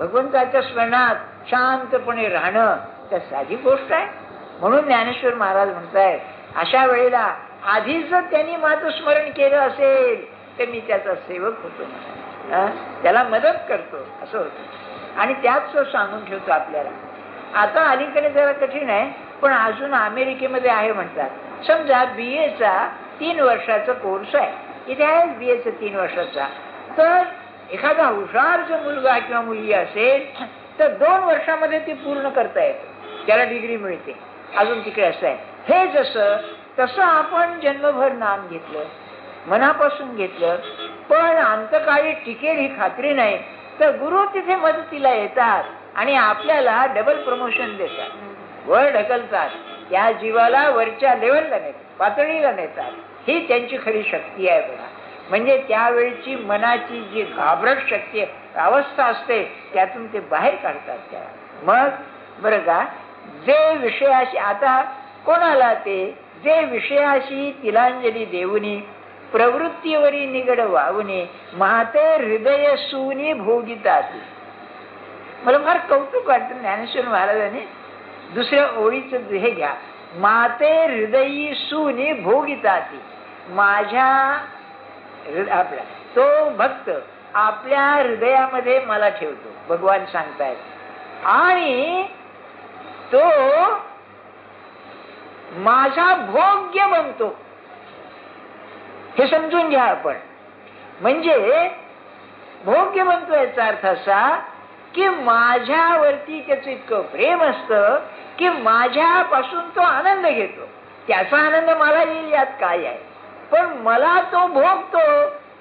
भगवंताच्या स्मरणात शांतपणे राहणं त्या साधी गोष्ट आहे. म्हणून ज्ञानेश्वर महाराज म्हणतायत, अशा वेळेला आधीच जर त्यांनी माझं स्मरण केलं असेल तर मी त्याचा सेवक होतो, त्याला मदत करतो असं होतं. आणि त्याच सांगून ठेवतो आपल्याला. आता अलीकडे जरा कठीण आहे, पण अजून अमेरिकेमध्ये आहे म्हणतात. समजा BA चा 3 वर्षाचा कोर्स आहे, इथे आहे BA चा 3 वर्षाचा. तर एखादा हुशार जो मुलगा किंवा मुलगी असेल तर 2 वर्षामध्ये ती पूर्ण करता येते, त्याला डिग्री मिळते. अजून तिकडे असं आहे. हे जसं तसं आपण जन्मभर नाम घेतलं, मनापासून घेतलं, पण अंतकाळी टिकेल ही खात्री नाही, तर गुरु तिथे मदतीला येतात आणि आपल्याला डबल प्रमोशन देतात, वर ढकलतात, त्या जीवाला वरच्या लेवलला नेतात, पातळीला नेतात. ही त्यांची खरी शक्ती आहे बघा. म्हणजे त्यावेळची मनाची जी घाबरट शक्ती अवस्था असते त्यातून ते बाहेर काढतात त्याला. मग बरं का, जे विषयाशी, आता कोणाला ते जे विषयाशी तिलांजली देऊनी प्रवृत्तीवरी निगड वावणे माते हृदय सुनी भोगितात. मला फार कौतुक वाटतं ज्ञानेश्वर महाराजांनी दुसऱ्या ओळीचं हे घ्या, माते हृदयी सुनी भोगितात. माझ्या आपला तो भक्त आपल्या हृदयामध्ये मला ठेवतो, भगवान सांगतायत, आणि तो माझा भोग्य बनतो. हे समजून घ्या आपण. म्हणजे भोग्य बनतो याचा अर्थ असा की माझ्यावरती त्याचं इतकं प्रेम असतं की माझ्यापासून तो आनंद घेतो. त्याचा आनंद मला येईल यात काय आहे, पण मला तो भोगतो,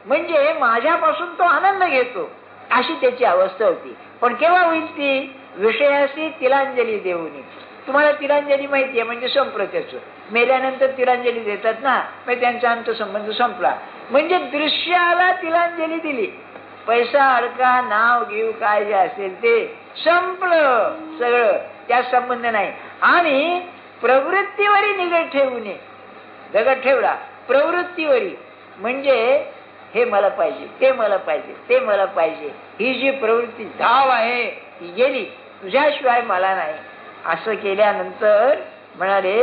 म्हणजे माझ्यापासून तो आनंद घेतो, अशी त्याची अवस्था होती. पण केव्हा होईल ती? विषयाशी तिलांजली देऊनी. तुम्हाला तिलांजली माहितीये, म्हणजे संपलं त्याचं. मेल्यानंतर तिलांजली देतात ना, मग त्यांचा अंत संबंध संपला. म्हणजे दृश्याला तिलांजली दिली, पैसा अडका नाव घेऊ काय जे असेल ते संपलं सगळं, त्या संबंध नाही. आणि प्रवृत्तीवरी निगड ठेवू नये, दगड ठेवला प्रवृत्तीवरी, म्हणजे हे मला पाहिजे, ते मला पाहिजे, ते मला पाहिजे, ही जी प्रवृत्ती धाव आहे ती गेली, तुझ्याशिवाय मला नाही. असं केल्यानंतर म्हणाले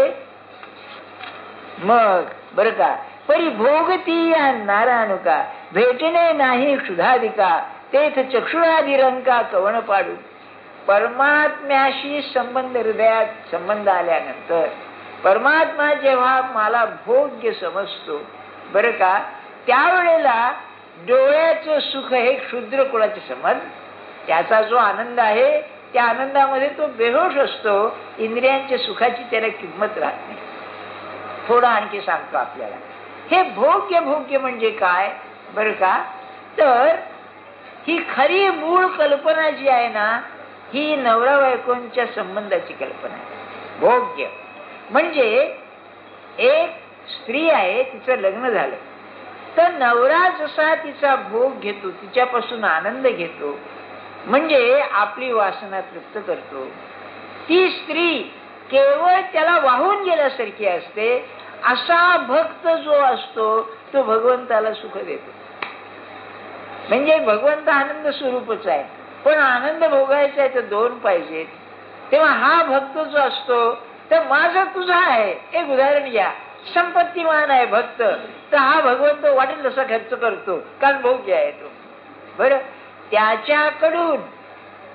मग बरं का, परिभोगती या नारानुका भेटणे नाही क्षुधाधिका तेथ चक्षुराधिरंका कवण पाडू. परमात्म्याशी संबंध, हृदयात संबंध आल्यानंतर परमात्मा जेव्हा मला भोग्य समजतो बरं का, त्यावेळेला डोळ्याचं सुख हे क्षुद्र कुळाचे समज, त्याचा जो आनंद आहे त्या आनंदामध्ये तो बेहोश असतो. इंद्रियांच्या सुखाची त्याला किंमत राहत नाही. थोडं आणखी सांगतो आपल्याला. हे भोग्य भोग्य म्हणजे काय बरं का, तर ही खरी मूळ कल्पना जी आहे ना, ही नवरा बायकोंच्या संबंधाची कल्पना आहे. भोग्य म्हणजे एक स्त्री आहे, तिचं लग्न झालं तर नवरा जसा तिचा भोग घेतो, तिच्यापासून आनंद घेतो, म्हणजे आपली वासना तृप्त करतो, ती स्त्री केवळ त्याला वाहून गेल्यासारखी असते. असा भक्त जो असतो तो भगवंताला सुख देतो. म्हणजे भगवंत आनंद स्वरूपच आहे, पण आनंद भोगायचा आहे तर 2 पाहिजेत. तेव्हा हा भक्त जो असतो तर माझं तुझं आहे. एक उदाहरण घ्या, संपत्तीमान आहे भक्त, तर हा भगवंत वाटेल तसा खर्च करतो, कारण भोग्य आहे तो. बरं, त्याच्याकडून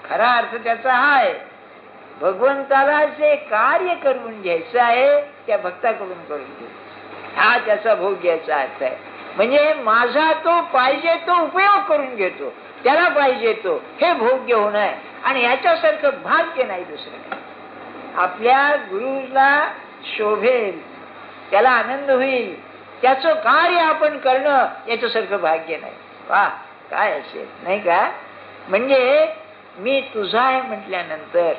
खरा अर्थ त्याचा आहे, भगवंताला जे कार्य करून घ्यायचं आहे त्या भक्ताकडून करून घ्यायचं, हा त्याचा भोग्याचा अर्थ आहे. म्हणजे माझा तो पाहिजे तो उपयोग करून घेतो, त्याला पाहिजे तो, हे भोग्य होणं आहे. आणि याच्यासारखं भाग्य नाही दुसरं काय. आपल्या गुरुला शोभेल, त्याला आनंद होईल, त्याचं कार्य आपण करणं, याच्यासारखं भाग्य नाही. वा काय असेल नाही का. म्हणजे मी तुझा आहे म्हटल्यानंतर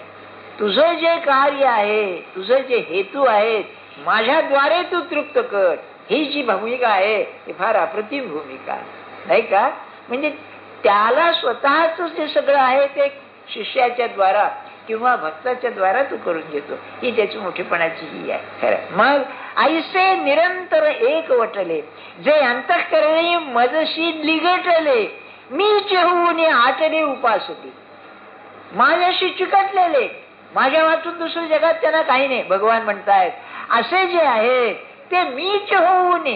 तुझं जे कार्य आहे, तुझं जे हेतू आहेत, माझ्याद्वारे तू तृप्त कर, ही जी भूमिका आहे ही फार अप्रतिम भूमिका नाही का. म्हणजे त्याला स्वतःच जे सगळं आहे ते शिष्याच्या द्वारा किंवा भक्ताच्या द्वारा तू करून घेतो, ही त्याची मोठेपणाची ही आहे खरं. मग ऐसे निरंतर एक वटले जे अंतःकरणी मजशी लिगटले मी जेहून आटले उपासती. माझ्याशी चिकटलेले, माझ्या वाचून दुसऱ्या जगात त्यांना काही नाही. भगवान म्हणतायत असे जे आहे ते मीच होऊन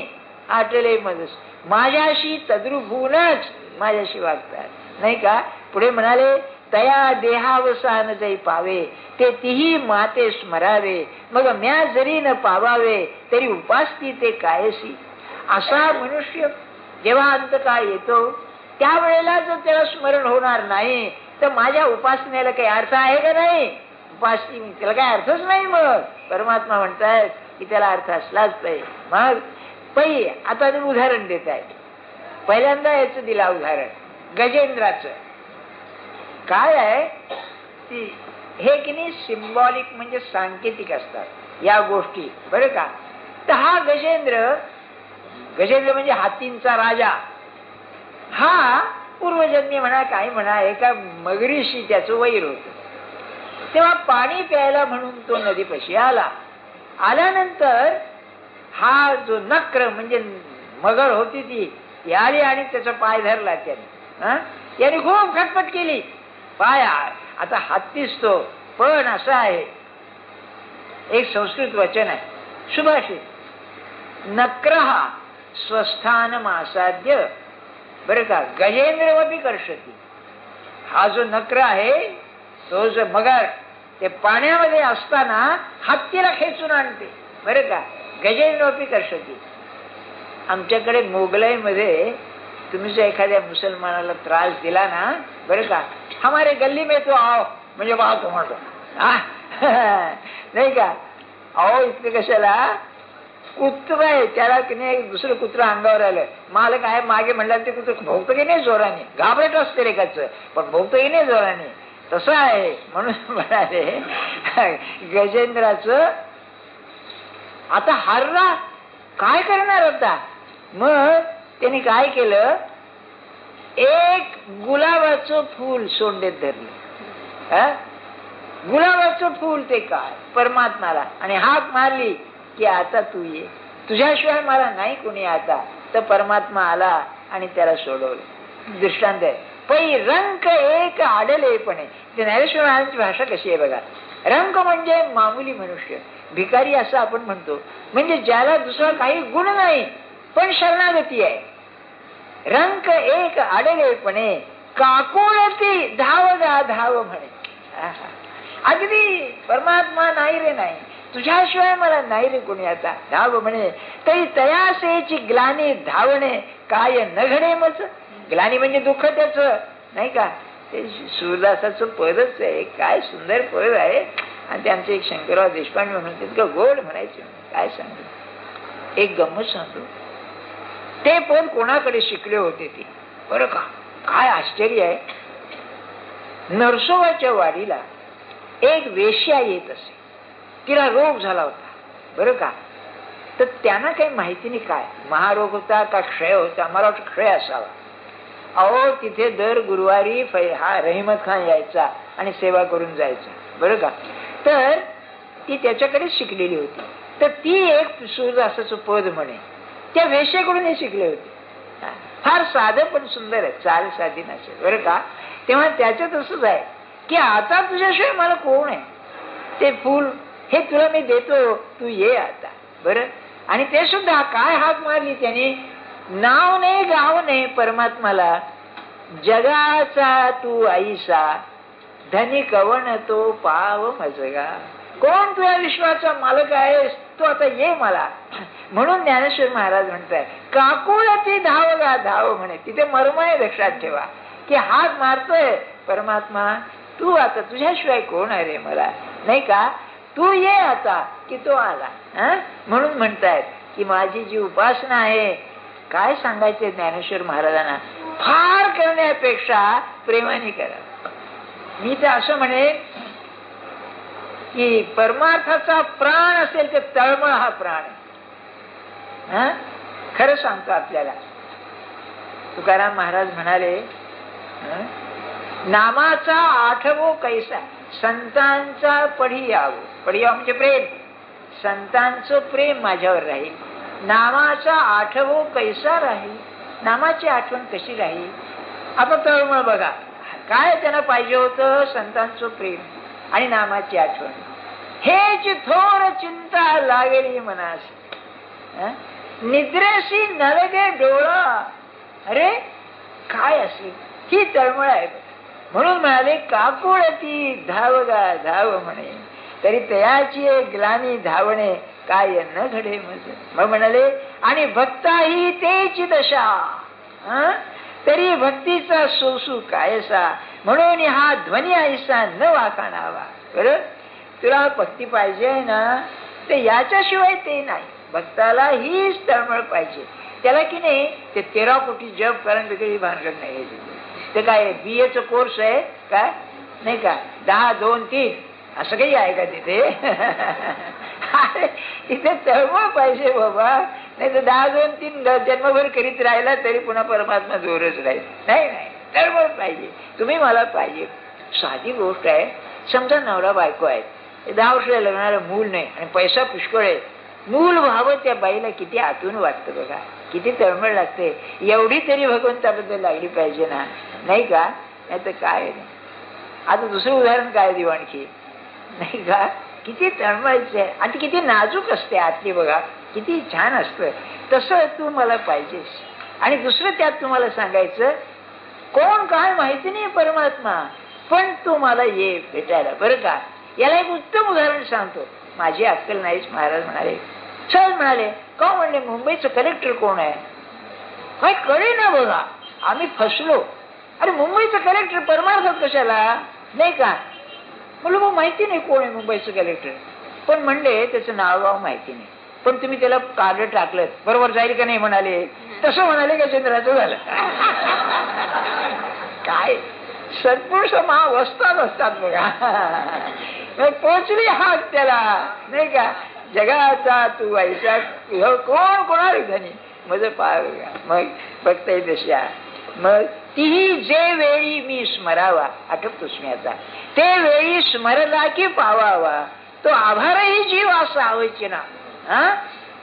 आटले मजस, माझ्याशी तद्रूप होऊनच माझ्याशी वागतात, नाही का. पुढे म्हणाले तया देहावसान जै पावे, ते तिही माते स्मरावे, मग म्या जरी न पावावे तरी उपासती ते कायसी. असा मनुष्य जेव्हा अंतकाळ येतो त्यावेळेला जर त्याला स्मरण होणार नाही तर माझ्या उपासनेला काही अर्थ आहे का नाही. उपासनी त्याला काही अर्थच नाही. मग परमात्मा म्हणतायत की त्याला अर्थ असलाच पाहिजे. मग आता तुम्ही उदाहरण देत आहे. पहिल्यांदा याचं दिला उदाहरण गजेंद्राचं. काय आहे हे की नाही सिम्बॉलिक म्हणजे सांकेतिक असतात या गोष्टी, बरं का. तर हा गजेंद्र म्हणजे हातींचा राजा, हा पूर्वजन्मी म्हणा काही म्हणा एका मगरीशी त्याचं वैर होत. तेव्हा पाणी प्यायला म्हणून तो नदीपाशी आल्यानंतर हा जो नक्र म्हणजे मगर होती ती आली आणि त्याचा पाय धरला त्याने. याने खूप खटपट केली पाय. आता हत्तीच तो, पण असं आहे एक संस्कृत वचन आहे सुभाषित, नक्रहा स्वस्थानम आसाद्य, बरं का, गजेंद्रवपी कर्षती. हा जो नक्र आहे तो जो मगर ते पाण्यामध्ये असताना हत्तीला खेचून आणते, बरं का, गजेंद्रवपी कर्षती. आमच्याकडे मोगलाई मध्ये तुम्ही जर एखाद्या मुसलमानाला त्रास दिला ना, बरं का, हमारे गल्ली में तो आओ म्हणजे पाहतो म्हणतो, नाही का. अहो इतकं कशाला, कुत्र आहे त्याला की नाही दुसरं कुत्र अंगावर आलं, मालक आहे मागे म्हणलं ते कुत्र भोगतं की नाही जोराने, घाबरट असते रेखाचं पण भोगतं की नाही जोराने, तसं आहे. म्हणून म्हणाले गजेंद्राचं आता हरला काय करणार होता. मग त्यांनी काय केलं, एक गुलाबाचं फूल सोंडेत धरलं. गुलाबाचं फूल ते काय परमात्माला, आणि हाक मारली की आता तू ये, तुझ्याशिवाय मला नाही कोणी. आता तर परमात्मा आला आणि त्याला सोडवलं. दृष्टांत आहे. पै रंक एक आडलेपणे. ज्ञानेश्वर महाराजांची भाषा कशी आहे बघा. रंक म्हणजे मामूली मनुष्य, भिकारी असं आपण म्हणतो, म्हणजे ज्याला दुसरा काही गुण नाही पण शरणागती आहे. रंक एक आडलेपणे काकुळती धाव गा धाव म्हणे. अगदी परमात्मा नाही रे नाही, तुझ्याशिवाय मला नाही रे कोणी. आता धाव म्हणे तरी तयासेची ग्लानी धावणे काय न घडे मच. ग्लानी म्हणजे दुःख त्याच, नाही का. ते सूरदासाचं पदच आहे, काय सुंदर पद आहे. आणि ते आमचे एक शंकरराव देशपांडे म्हणून तितकं गोड म्हणायचे, काय सांगतो. एक गंमत सांगतो, ते पण कोणाकडे शिकले होते ते, बरं का. काय आश्चर्य आहे, नरसोबाच्या वाडीला एक वेश्या येत असे, तिला रोग झाला होता, बरं का. तर त्यांना काही माहिती नाही काय महारोग होता का क्षय होता, मला वाटतं क्षय असावा. अहो तिथे दर गुरुवारी हा रहिमत खान यायचा आणि सेवा करून जायचा, बरं का. तर ती त्याच्याकडे शिकलेली होती. तर ती एक सूरदासाचं पद म्हणे त्या वेश्येकडून शिकले होते. फार साधं पण सुंदर आहे, चाल साधी नसेल, बरं का. तेव्हा त्याच्यात असंच आहे की आता तुझ्याशिवाय मला कोण आहे, ते फूल हे तुला मी देतो, तू ये आता, बरं. आणि ते सुद्धा काय हाक मारली त्याने, नाव नाही गाव नाही परमात्माला, जगाचा तू आईसा धनी कवण तो पाव मजगा. कोण तुझ्या विश्वाचा मालक आहेस, तो आता ये मला. म्हणून ज्ञानेश्वर महाराज म्हणताय काकुळती धाव गा धाव म्हणे. तिथे मर्म आहे, लक्षात ठेवा की हात मारतोय परमात्मा, तू आता तुझ्याशिवाय कोण आहे रे मला, नाही का. तू ये आता की तो आला. म्हणून म्हणतायत की माझी जी उपासना आहे, काय सांगायचे ज्ञानेश्वर महाराजांना, फार करण्यापेक्षा प्रेमाने करा. मी तर असं म्हणेन की परमार्थाचा प्राण असेल तर तळमळ हा प्राण आहे. खरं सांगतो आपल्याला. तुकाराम महाराज म्हणाले, नामाचा आठवो कैसा संतांचा पढी यावो. पढी यावं म्हणजे प्रेम, संतांचं प्रेम माझ्यावर राहील. नामाचा आठवो कैसा राहील, नामाची आठवण कशी राहील. आता तळमळ बघा, काय त्यांना पाहिजे होतं? संतांचं प्रेम आणि नामाची आठवण. हेच थोर चिंता लागेली मनास, निद्रेशी नलगे डोळा. अरे काय असेल ही तळमळ आहे. म्हणून म्हणाले काकुळती धावगा धाव म्हणे, तरी तयाची ग्लानी धावणे काय न घडे मज. मग म्हणाले आणि भक्ताही तेची दशा, तरी भक्तीचा सोसू कायसा, म्हणून हा ध्वनी ऐसा न वाखाणावा. बरं, तुला भक्ती पाहिजे ना, ते याच्याशिवाय ते नाही. भक्ताला हीच तळमळ पाहिजे. त्याला की नाही ते 13 कोटी जप कारण वेगळी भानगड नाही. ते काय BA चा कोर्स आहे काय नाही का? 10, 2, 3 असं काही आहे का तिथे? तिथे तळमळ पाहिजे बाबा. नाही तर 10, 2, 3 जन्मभर करीत राहिला तरी पुन्हा परमात्मा जोरच राहील. नाही नाही, तळमळ पाहिजे. तुम्ही मला पाहिजे. साधी गोष्ट आहे. समजा नवरा बायको आहेत, 10 वर्ष लग्नाला मूल नाही आणि पैसा पुष्कळ आहे. मूल व्हावं त्या बाईला किती आतून वाटतं बघा, किती तळमळ लागते. एवढी तरी भगवंताबद्दल लागली पाहिजे ना, नाही का? नाही तर काय. आता दुसरं उदाहरण काय देऊ आणखी, नाही का? किती तळमळीचं आहे आणि किती नाजूक असते आतली बघा, किती छान असतं. तसं तू मला पाहिजेस. आणि दुसरं त्यात तुम्हाला सांगायचं, कोण काय माहिती नाही परमात्मा, पण तू मला ये भेटायला. बरं का? याला एक उत्तम उदाहरण सांगतो. माझी अक्कल नाहीच. महाराज म्हणाले, सहज म्हणाले, का म्हणले मुंबईचं कलेक्टर कोण आहे? काय कळे ना बघा, आम्ही फसलो. अरे मुंबईचं कलेक्टर परमार्थात कशाला, नाही का? म्हणलं मग माहिती नाही कोण आहे मुंबईचं कलेक्टर. पण म्हणले त्याचं नाव माहिती नाही, पण तुम्ही त्याला कार्ड टाकलं बरोबर जाईल का नाही म्हणाले. तसं म्हणाले का चंद्राचं झालं. काय सत्पुरुष महावस्थात असतात बघा. पोचली हात त्याला, नाही का? जगाचा तू ऐसा कोण कोणाला धनी मज पाय. मग फक्त दशा. मग तीही जे वेळी मी स्मरावा, आठवतोस मी आता, ते वेळी स्मरला की पावावा, तो आभारही जीव असा आवयचे ना.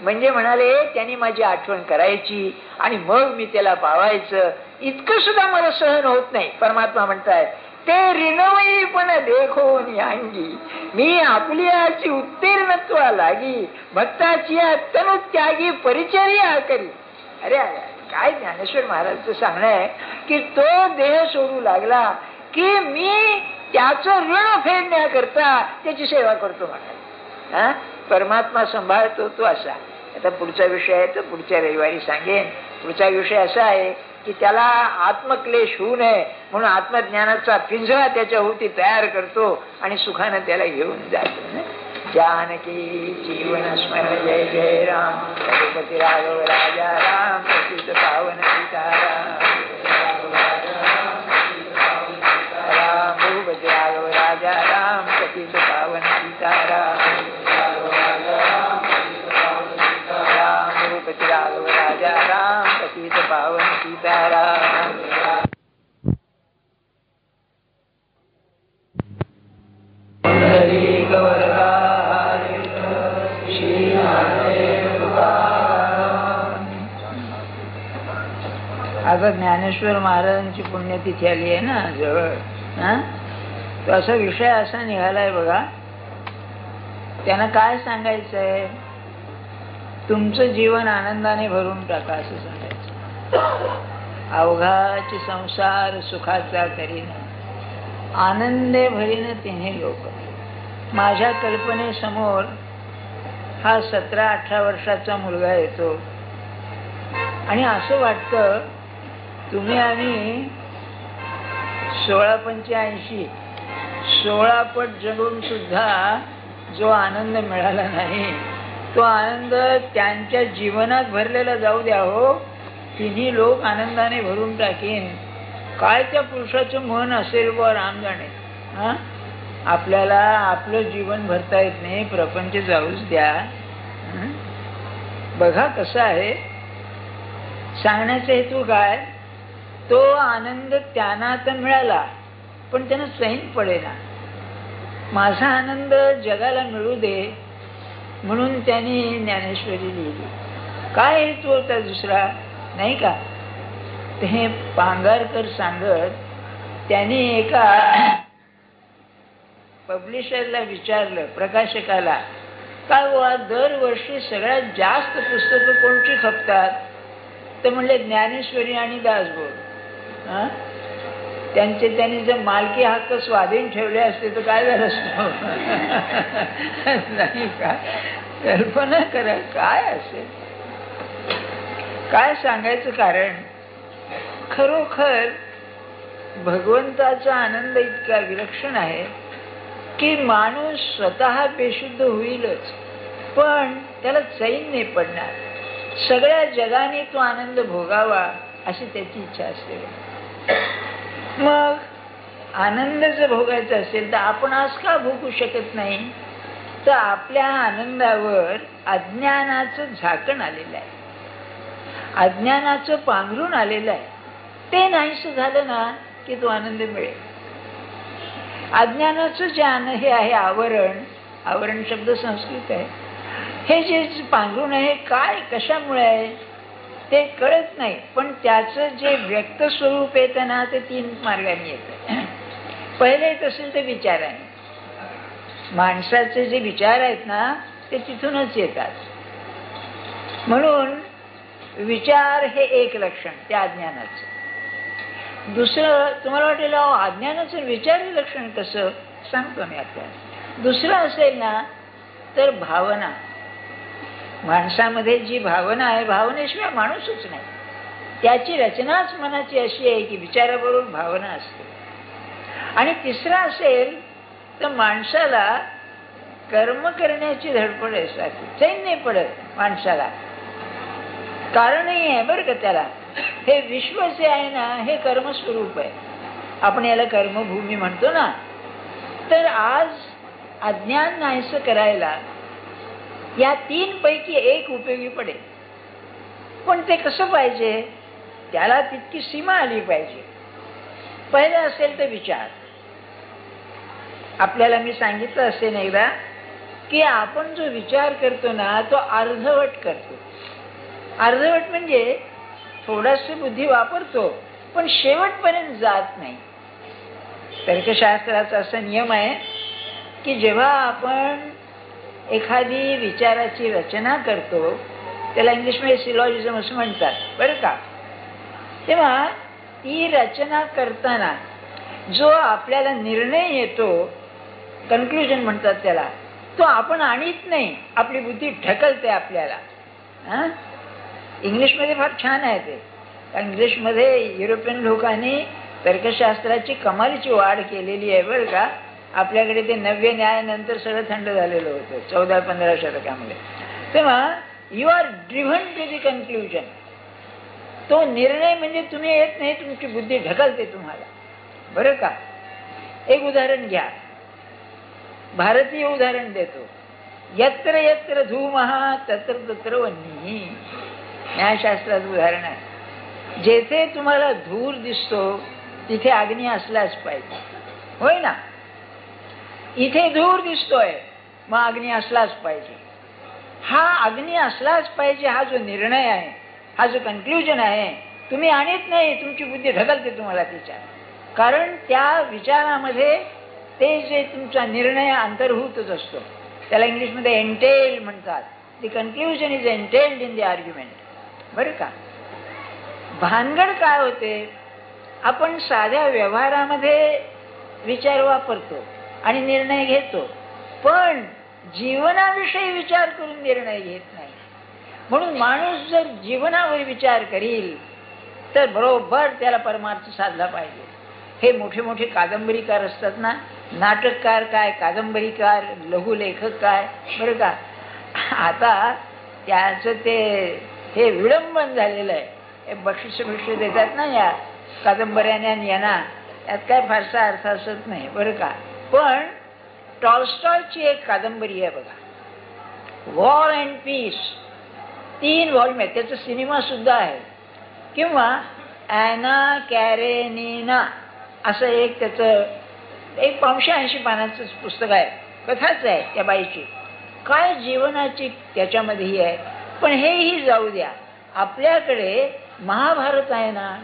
म्हणजे म्हणाले त्यांनी माझी आठवण करायची आणि मग मी त्याला पावायचं. इतकं सुद्धा मला सहन होत नाही. परमात्मा म्हणताय ते रिनवई पण देखोनी अंगी, मी आपली याची उत्तीर्णत्व लागी, भक्ताची तनु त्यागी परिचर्या करी. अरे काय ज्ञानेश्वर महाराजचं सांगणं आहे की तो देह सोडू लागला की मी त्याचं ऋण फेडण्याकरता त्याची सेवा करतो म्हणाले. परमात्मा सांभाळतो तो असा. आता पुढचा विषय आहे तर पुढच्या रविवारी सांगेन. पुढचा विषय असा आहे की त्याला आत्मक्लेश होऊ नये म्हणून आत्मज्ञानाचा पिंजरा त्याच्या होती तयार करतो आणि सुखाने त्याला घेऊन जातो. जानकी जीवन स्मरण जय जय राम, रघुपती राघव राजा राम, पतित पावन सीताराम. राम रघुपती राघव राजा राम, पतित पावन सीताराम. राम रघुपती राघव राजा राम, पतित पावन सीताराम. आता ज्ञानेश्वर महाराजांची पुण्यतिथी आली आहे ना जवळ. तो असा विषय असा निघालाय बघा. त्यांना काय सांगायचंय, तुमचं जीवन आनंदाने भरून टाका असं सांगायचं. अवघाची संसार सुखाचा करीन, आनंदे भरीन तिन्ही लोक. माझ्या कल्पनेसमोर हा 17-18 वर्षाचा मुलगा येतो आणि असं वाटतं तुम्ही आणि 1685 16 पट जगून सुद्धा जो आनंद मिळाला नाही तो आनंद त्यांच्या जीवनात भरलेला जाऊ द्या हो. तिन्ही लोक आनंदाने भरून टाकीन. काय त्या पुरुषाचं मन असेल व राम जाणे. आपल्याला आपलं जीवन भरता येत नाही, प्रपंच जाऊच द्या. बघा कसं आहे. सांगण्याचा हेतू काय, तो आनंद त्यांना तर मिळाला पण त्यांना सैन पडेना. माझा आनंद जगाला मिळू दे म्हणून त्यांनी ज्ञानेश्वरी लिहिली. काय हेतू होता दुसरा नाही का. ते पांगारकर सांगत त्यांनी एका पब्लिशरला विचारलं, प्रकाशकाला, काय बुवा दरवर्षी सगळ्यात जास्त पुस्तकं कोणची खपतात? तर म्हणले ज्ञानेश्वरी आणि दासबोध. त्यांनी जर मालकी हक्क स्वाधीन ठेवले असते तर काय झालं असतं? नाही का? कल्पना करा काय असेल. काय सांगायचं कारण, खरोखर भगवंताचा आनंद इतका विलक्षण आहे की माणूस स्वतः बेशुद्ध होईलच, पण त्याला चैन नाही पडणार. सगळ्या जगाने तो आनंद भोगावा अशी त्याची इच्छा असते. मग आनंद जर भोगायचा असेल तर आपण आज का भोगू शकत नाही? तर आपल्या आनंदावर अज्ञानाचं झाकण आलेलं आहे, अज्ञानाचं पांघरून आलेलं आहे. ते नाहीसं झालं ना की तो आनंद मिळेल. अज्ञानाचं जे हे आहे आवरण, आवरण शब्द संस्कृत आहे, हे जे पांघरून आहे काय कशामुळे आहे ते कळत नाही. पण त्याचं जे व्यक्त स्वरूप येतं ना ते 3 मार्गाने येतं. पहिले येत असेल तर विचाराने. माणसाचे जे विचार आहेत ना ते तिथूनच येतात. म्हणून विचार हे एक लक्षण त्या अज्ञानाचं. दुसरं, तुम्हाला वाटेल अज्ञानाचं विचार हे लक्षण कसं, सांगतो मी आपल्याला. दुसरं असेल ना तर भावना. माणसामध्ये जी भावना आहे, भावनेशिवाय माणूसच नाही. त्याची रचनाच मनाची अशी आहे की विचाराबरोबर भावना असते. आणि तिसरा असेल तर माणसाला कर्म करण्याची धडपड असते, चैन नाही पडत माणसाला. कारणही आहे बरं का त्याला. हे विश्व जे आहे ना हे कर्मस्वरूप आहे. आपण याला कर्मभूमी म्हणतो ना. तर आज अज्ञान नाहीसं करायला या 3 पैकी एक उपयोगी पडेल. पण ते कसं पाहिजे, त्याला तितकी सीमा आली पाहिजे. पहिलं असेल तर विचार. आपल्याला मी सांगितलं असेल एकदा की आपण जो विचार करतो ना तो अर्धवट करतो. अर्धवट म्हणजे थोडासा बुद्धी वापरतो पण शेवटपर्यंत जात नाही. तर्कशास्त्राचा असा नियम आहे की जेव्हा आपण एखादी विचाराची रचना करतो, त्याला इंग्लिशमध्ये सिलॉजिझम असं म्हणतात बरं का, तेव्हा ती रचना करताना जो आपल्याला निर्णय येतो, कन्क्लुजन म्हणतात त्याला, तो आपण आणत नाही, आपली बुद्धी ढकलते आपल्याला. इंग्लिशमध्ये फार छान आहे ते. इंग्लिशमध्ये युरोपियन लोकांनी तर्कशास्त्राची कमालीची वाढ केलेली आहे बरं का. आपल्याकडे ते 90 न्यायानंतर सगळं थंड झालेलं होतं 14-15 शतकामध्ये. तेव्हा you are driven to the conclusion. तो निर्णय म्हणजे तुम्ही येत नाही, तुमची बुद्धी ढकलते तुम्हाला बरं का. एक उदाहरण घ्या, भारतीय उदाहरण देतो. यत्र यत्र धूमः तत्र तत्र वह्निः. न्यायशास्त्राचं उदाहरण आहे. जेथे तुम्हाला धूर दिसतो तिथे अग्नी असलाच पाहिजे, होय ना. इथे धूर दिसतोय मग अग्नी असलाच पाहिजे. हा अग्नी असलाच पाहिजे हा जो निर्णय आहे, हा जो कन्क्लुजन आहे, तुम्ही आणत नाही, तुमची बुद्धी ढकलते तुम्हाला तिच्या. कारण त्या विचारामध्ये ते जे तुमचा निर्णय अंतर्भूतच असतो. त्याला इंग्लिशमध्ये एंटेल म्हणतात. The conclusion is entailed in the argument बरं का. भानगड काय होते, आपण साध्या व्यवहारामध्ये विचार वापरतो आणि निर्णय घेतो, पण जीवनाविषयी विचार करून निर्णय घेत नाही. म्हणून माणूस जर जीवनावर विचार करील तर बरोबर त्याला परमार्थ साधला पाहिजे. हे मोठे मोठे कादंबरीकार असतात ना, नाटककार काय, कादंबरीकार, लघुलेखक काय बरं का. आता त्याचं ते हे विडंबन झालेलं आहे. हे बक्षीस देतात ना या कादंबऱ्याने आणि यांना, यात काय फारसा अर्थ असत नाही बरं का. पण टॉल्स्टॉयची एक कादंबरी आहे बघा, वॉर अँड पीस, 3 व्हॉल्यूम आहे. त्याचा सिनेमा सुद्धा आहे. किंवा ॲना कॅरेनिना असं एक त्याचं 180 पानाचं पुस्तक आहे, कथाच आहे त्या बाईची. काय जीवनाची त्याच्यामध्ये ही आहे. पण हेही जाऊ द्या, आपल्याकडे महाभारत आहे ना,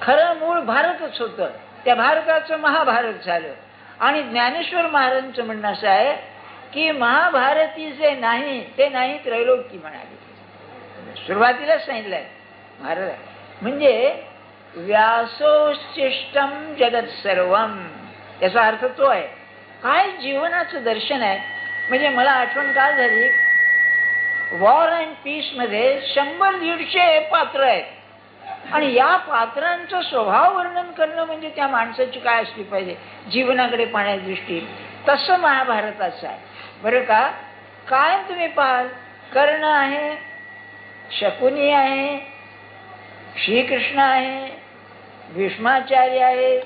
खरं मूळ भारतच होतं. त्या भारताचं महाभारत झालं. आणि ज्ञानेश्वर महाराजांचं म्हणणं असं आहे की महाभारती जे नाही ते नाही त्रैलोक्य म्हणाले. सुरुवातीला सांगितलंय महाराज, म्हणजे व्यासोच्छिष्टम जगत सर्वम, याचा अर्थ तो आहे. काय जीवनाचं दर्शन आहे. म्हणजे मला आठवण का झाली, वॉर अँड पीस मध्ये 100-150 पात्र आहेत आणि या पात्रांचं स्वभाव वर्णन करणं म्हणजे त्या माणसाची काय असली पाहिजे जीवनाकडे पाहण्याची दृष्टी, तसं महाभारताचं आहे बरं का. काय तुम्ही पाहाल, कर्ण आहे, शकुनी आहे, श्रीकृष्ण आहे, भीष्माचार्य आहेत,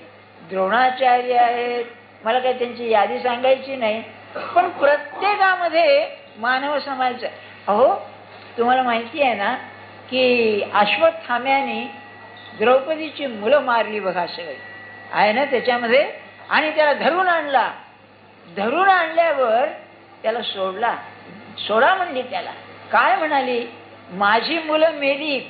द्रोणाचार्य आहेत. मला काही त्यांची यादी सांगायची नाही, पण प्रत्येकामध्ये मानव समाज. अहो तुम्हाला माहिती आहे ना की अश्वत्थाम्याने द्रौपदीची मुलं मारली बघा, सगळे आहे ना त्याच्यामध्ये. आणि त्याला धरून आणला, धरून आणल्यावर त्याला सोडा म्हणली. त्याला काय म्हणाली, माझी मुलं मेली,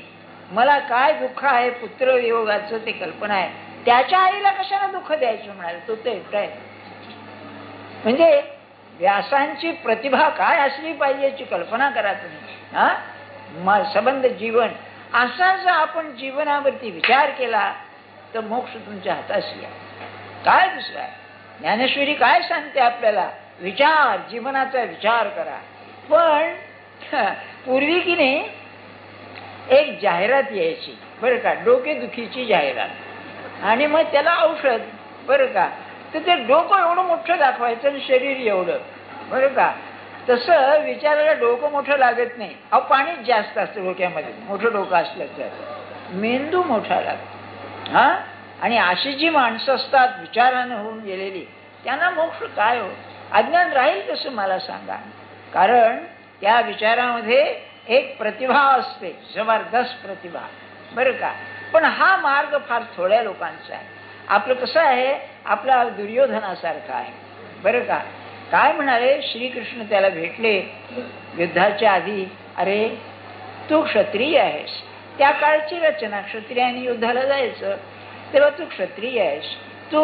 मला काय दुःख आहे पुत्र वियोगाचं ते कल्पना आहे, त्याच्या आईला कशाला दुःख द्यायचं म्हणाले, तो ते एकटा आहे. म्हणजे व्यासांची प्रतिभा काय असली पाहिजे याची कल्पना करा तुम्ही. संबंध जीवन असा जर आपण जीवनावरती विचार केला तर मोक्ष तुमच्या हाताशी आहे. काय दुसरं आहे. ज्ञानेश्वरी काय सांगते आपल्याला, विचार, जीवनाचा विचार करा. पण पूर्वी की नाही एक जाहिरात यायची बरं का, डोकेदुखीची जाहिरात, आणि मग त्याला औषध बरं का. तर ते डोकं एवढं मोठं दाखवायचं आणि शरीर एवढं बरं का. तसं विचारायला डोकं मोठं लागत नाही. अहो पाणीच जास्त असतं डोक्यामध्ये, मोठं डोकं असलं तर मेंदू मोठा लागतो. आणि अशी जी माणसं असतात विचारानं होऊन गेलेली, त्यांना मोक्ष काय हो, अज्ञान राहील कसं मला सांगा. कारण त्या विचारामध्ये एक प्रतिभा असते, जबरदस्त प्रतिभा बरं का. पण हा मार्ग फार थोड्या लोकांचा आहे. आपलं कसं आहे, आपला दुर्योधनासारखा आहे बरं का. काय म्हणाले श्रीकृष्ण त्याला भेटले युद्धाच्या आधी, अरे तू क्षत्रिय आहेस. त्या काळची रचना, क्षत्रियांनी युद्धाला जायचं, तेव्हा तू क्षत्रिय आहेस, तू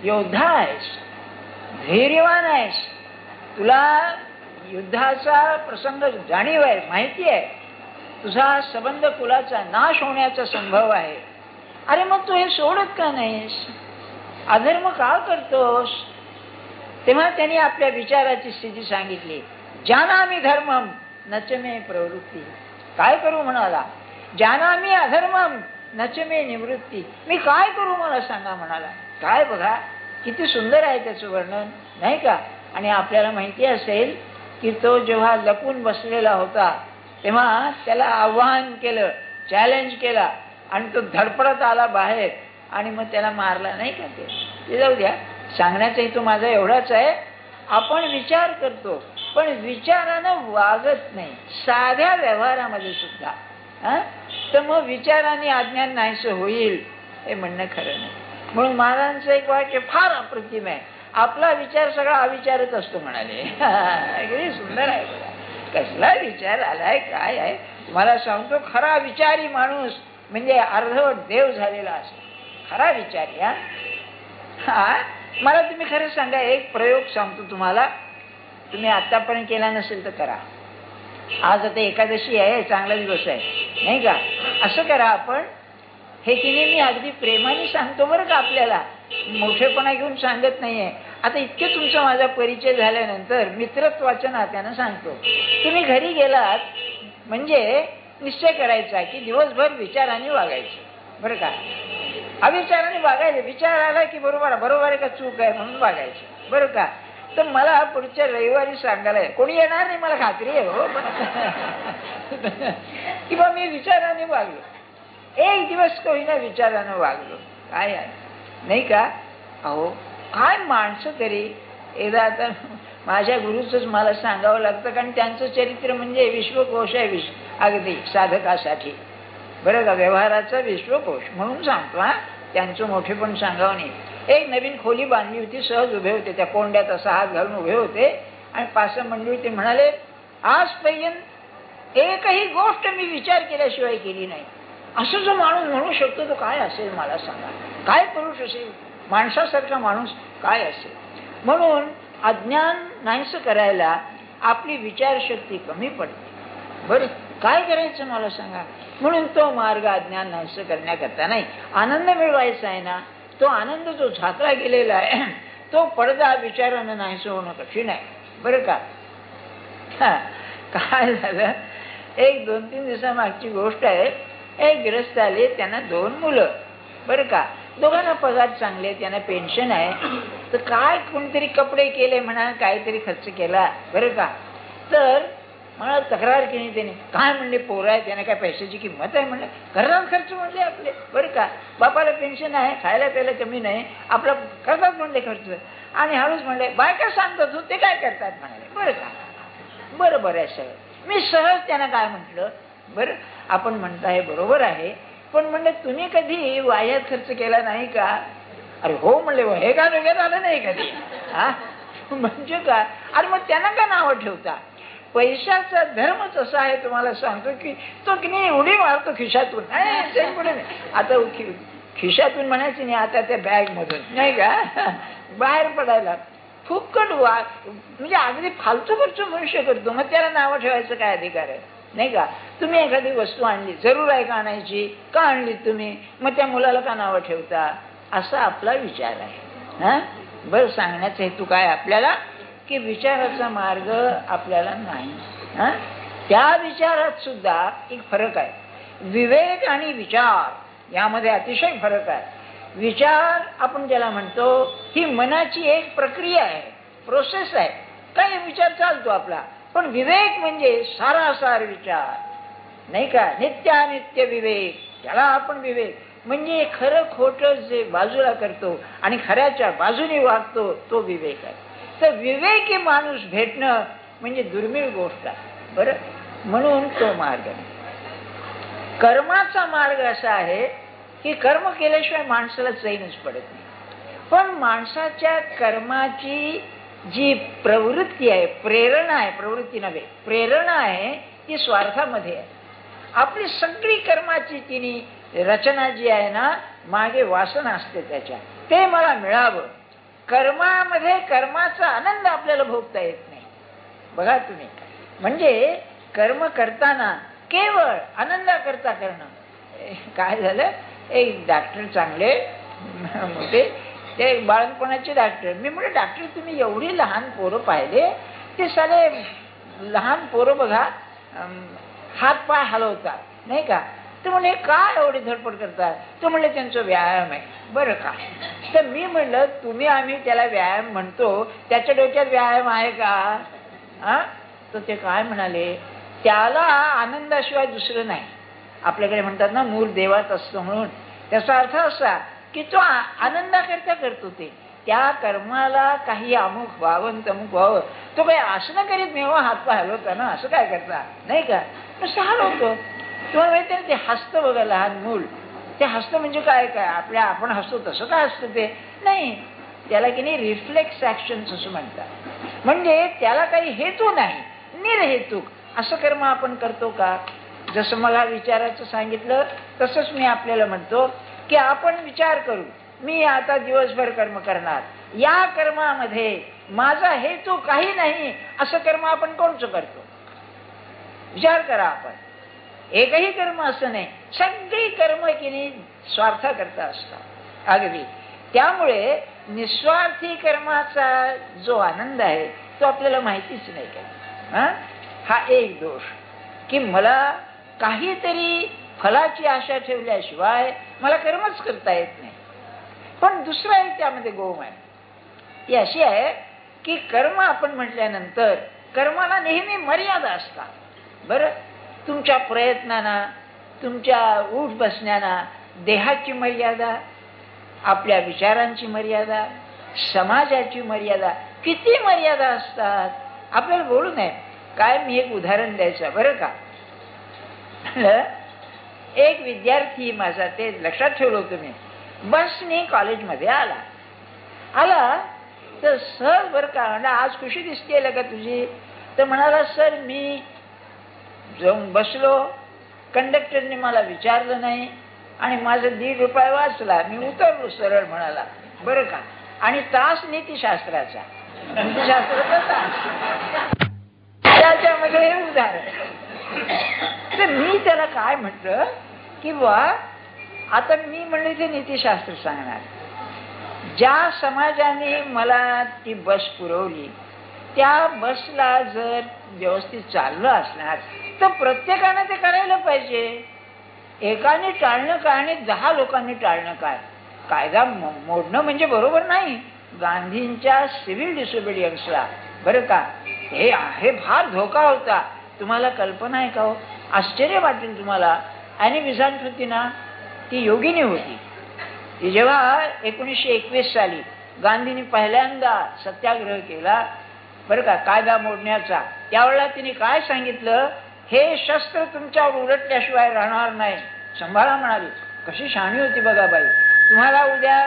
योद्धा आहेस, धैर्यवान आहेस, तुला युद्धाचा प्रसंग जाणीव आहे, माहिती आहे, तुझा संबंध कुलाचा नाश होण्याचा संभव आहे. अरे मग तू हे सोडत का नाहीस, अधर्म का करतोस. तेव्हा त्यांनी आपल्या विचाराची स्थिती सांगितली. जानामि धर्मम नच मे प्रवृत्ती. काय करू म्हणाला, जानामि अधर्मम नच मे निवृत्ती. मी काय करू मला सांगा म्हणाला. काय बघा किती सुंदर आहे त्याचं वर्णन नाही का. आणि आपल्याला माहिती असेल की तो जेव्हा लपून बसलेला होता तेव्हा त्याला आव्हान केलं, चॅलेंज केला, आणि तो धडपडत आला बाहेर आणि मग त्याला मारला नाही का. ते जाऊ द्या, सांगण्याचा हेतू माझा एवढाच आहे, आपण विचार करतो पण विचारानं वागत नाही साध्या व्यवहारामध्ये सुद्धा. तर मग विचाराने अज्ञान नाहीसं होईल हे म्हणणं खरं नाही. म्हणून महाराजांचं एक वाक्य फार अप्रतिम आहे, आपला विचार सगळा अविचारच असतो म्हणाले. किती सुंदर आहे बघा. कसला विचार आलाय काय आहे. तुम्हाला सांगतो, खरा विचारी माणूस म्हणजे अर्धवट देव झालेला असतो, खरा विचारी. मला तुम्ही खरं सांगा, एक प्रयोग सांगतो तुम्हाला, तुम्ही आतापर्यंत केला नसेल तर करा. आज आता एकादशी आहे, चांगला दिवस आहे नाही का. असं करा आपण, हे की नाही मी अगदी प्रेमाने सांगतो बरं का, आपल्याला मोठेपणा घेऊन सांगत नाहीये. आता इतके तुमचा माझा परिचय झाल्यानंतर मित्रत्वाच्या नात्यानं सांगतो. तुम्ही घरी गेलात म्हणजे निश्चय करायचा की दिवसभर विचाराने वागायचं बरं का. अविचाराने वागायचं, विचार आला की बरोबर आहे का चूक आहे म्हणून वागायचं बरं का. तर मला पुढच्या रविवारी सांगायला कोणी येणार नाही, मला खात्री आहे हो, किंवा मी विचाराने वागलो, एक दिवस होईना विचारानं वागलो, काय आहे नाही का. अहो काय माणसं तरी. एकदा आता माझ्या गुरुचंच मला सांगावं लागतं, कारण त्यांचं चरित्र म्हणजे विश्वकोश आहे, अगदी साधकासाठी बरं का, व्यवहाराचा विश्वकोश म्हणून सांगतो. त्यांचं मोठे पण सांगावं नाही. एक नवीन खोली बांधली होती, सहज उभे होते, त्या कोंड्यात असा हात घालून उभे होते आणि 5 मंडळी ते म्हणाले, आजपर्यंत एकही गोष्ट मी विचार केल्याशिवाय केली नाही. असं जो माणूस म्हणू शकतो तो काय असेल मला सांगा, काय पुरुष असेल माणसासारखा माणूस काय असेल. म्हणून अज्ञान नाहीसं करायला आपली विचारशक्ती कमी पडते. बरं, काय करायचं मला सांगा. म्हणून तो मार्ग अज्ञान नाहीसं करण्याकरता नाही, आनंद मिळवायचा आहे ना. तो आनंद जो झाकला गेलेला आहे तो पडदा विचारानं नाहीसं होणं कठीण आहे. बरं का. काय झालं, एक 2-3 दिवसामागची गोष्ट आहे. एक गृहस्थ आले, त्यांना 2 मुलं. बरं का. दोघांना पगार चांगले, त्यांना पेन्शन आहे. तर काय कोणतरी कपडे केले म्हणा, काहीतरी खर्च केला. बरं का. तर मला तक्रार केली त्याने. काय म्हणले, पोरं आहे, त्याने काय पैशाची किंमत आहे म्हणलं. घरात खर्च म्हणले आपले. बरं का. बापाला पेन्शन आहे, खायला प्यायला कमी नाही, आपला करतात म्हणले खर्च. आणि हळूच म्हणले, बायका सांगतात ते काय करतात म्हणाले. बरं का. बरोबर आहे सर. मी सहज त्यांना काय म्हटलं, बरं आपण म्हणताय बरोबर आहे, पण म्हणलं तुम्ही कधी वाह्यात खर्च केला नाही का. अरे हो म्हणले, हे का डोक्यात आलं नाही कधी. हा म्हणजे का. अरे मग त्यांना का नावं ठेवता. पैशाचा धर्मच असा आहे, तुम्हाला सांगतो की तो की नाही उडी मारतो खिशातून. पुढे नाही, आता खिशातून म्हणायची नाही, आता त्या बॅग मधून नाही का बाहेर पडायला फुकट म्हणजे अगदी फालतू खर्च मनुष्य करतो. मग त्याला नावं ठेवायचं काय अधिकार आहे नाही का. तुम्ही एखादी वस्तू आणली, जरूर आहे का आणायची, का आणली तुम्ही, मग त्या मुलाला का नावं ठेवता. असा आपला विचार आहे. हा बरं, सांगण्याचा हेतू काय आपल्याला, की विचाराचा मार्ग आपल्याला नाही. त्या विचारात सुद्धा एक फरक आहे. विवेक आणि विचार यामध्ये अतिशय फरक आहे. विचार आपण ज्याला म्हणतो ही मनाची एक प्रक्रिया आहे, प्रोसेस आहे. काही विचार चालतो आपला. पण विवेक म्हणजे सारासार विचार नाही का. नित्यानित्य विवेक, त्याला आपण विवेक म्हणजे खरं खोटं जे बाजूला करतो आणि खऱ्याच्या बाजूने वागतो, तो विवेक आहे. तर विवेकी माणूस भेटणं म्हणजे दुर्मिळ गोष्ट आहे. बरं, म्हणून तो मार्ग. कर्माचा मार्ग असा आहे की कर्म केल्याशिवाय माणसाला चैनच पडत नाही. पण माणसाच्या कर्माची जी प्रवृत्ती आहे, प्रेरणा आहे, प्रवृत्ती नव्हे प्रेरणा आहे, ती स्वार्थामध्ये आहे. आपली सगळी कर्माची तिने रचना जी आहे ना, मागे वासना असते त्याच्या, ते मला मिळावं. कर्मामध्ये कर्माचा आनंद आपल्याला भोगता येत नाही. बघा तुम्ही, म्हणजे कर्म करताना केवळ आनंदाकरता करणं. काय झालं, एक डॉक्टर चांगले मोठे, ते बाळणपणाचे डॉक्टर. मी म्हटलं, डॉक्टर तुम्ही एवढी लहान पोरं पाहिले, ते साले लहान पोरं बघा हात पाय हलवतात नाही का. तर म्हणले काय एवढी धडपड करतात. तो म्हणले त्यांचा व्यायाम आहे. बरं का. तर मी म्हणलं, तुम्ही आम्ही त्याला व्यायाम म्हणतो, त्याच्या डोक्यात व्यायाम आहे का. तर ते काय म्हणाले, त्याला आनंदाशिवाय दुसरं नाही. आपल्याकडे म्हणतात ना, मूळ देवात असतो म्हणून. त्याचा अर्थ असा की तो आनंदाकरता करतो. ते त्या कर्माला काही अमुक व्हावं तमुक व्हावं, तो काही आसनं करीत नाही. हातपाय हलवता ना, असं काय करता नाही का, नुसतं हलवतो. तुम्हाला माहिती आहे ते हसतं बघा, लहान मूल ते हसतं. म्हणजे काय काय आपण हसतो तसं काय असतं ते नाही. त्याला की नाही रिफ्लेक्स ऍक्शन्स असं म्हणतात. म्हणजे त्याला काही हेतू नाही, निर्हेतुक असं कर्म आपण करतो का. जसं मला विचाराचं सांगितलं तसंच मी आपल्याला म्हणतो की आपण विचार करू, मी आता दिवसभर कर्म करणार, या कर्मामध्ये माझा हेतू काही नाही, असं कर्म आपण कोणचं करतो. विचार करा आपण. एकही कर्म असं नाही, सगळी कर्म की नाही स्वार्थाकरता असतात अगदी. त्यामुळे निस्वार्थी कर्माचा जो आनंद आहे तो आपल्याला माहितीच नाही का. हा एक दोष की मला काहीतरी फलाची आशा ठेवल्याशिवाय मला कर्मच करता येत नाही. पण दुसरा एक त्यामध्ये गोम आहे, ती अशी आहे की कर्म आपण म्हटल्यानंतर कर्माला नेहमी मर्यादा असतात. बरं, तुमच्या प्रयत्नांना, तुमच्या उठ बसण्याना देहाची मर्यादा, आपल्या विचारांची मर्यादा, समाजाची मर्यादा, किती मर्यादा असतात आपल्याला बोलू नये. काय मी एक उदाहरण द्यायचं बरं का. एक विद्यार्थी माझा, ते लक्षात ठेवलं होतं मी, बसने कॉलेजमध्ये आला तर सर बरं का, आज खुशी दिसते का तुझी. तर म्हणाला, सर मी जाऊन बसलो, कंडक्टरने मला विचारलं नाही आणि माझं ₹1.5 वाचला, मी उतरलो सरळ. म्हणाला, बरं का. आणि त्रास नीतिशास्त्राचा, नीतिशास्त्राचा त्रास त्याच्यामध्ये हे उदाहरण. तर मी त्याला काय म्हटलं की वा आता मी म्हणले ते नीतिशास्त्र सांगणार. ज्या समाजाने मला ती बस पुरवली त्या बसला जर व्यवस्थित चाललं असणार तर प्रत्येकाने ते करायला पाहिजे. एकाने टाळणं काय आणि 10 लोकांनी टाळणं काय. कायदा मोडणं म्हणजे बरोबर नाही. गांधींच्या सिव्हिल डिसोबिडियन्सला बरं का हे फार धोका होता. तुम्हाला कल्पना आहे का हो? आश्चर्य वाटेल तुम्हाला. आणि बिझांट होती ना, ती योगिनी होती. ती जेव्हा 1921 साली गांधींनी पहिल्यांदा सत्याग्रह केला बरं का कायदा मोडण्याचा, त्यावेळेला तिने काय सांगितलं, हे शस्त्र तुमच्यावर उलटल्याशिवाय राहणार नाही, सांभाळा म्हणाली. कशी शहाणी होती बघा बाई. तुम्हाला उद्या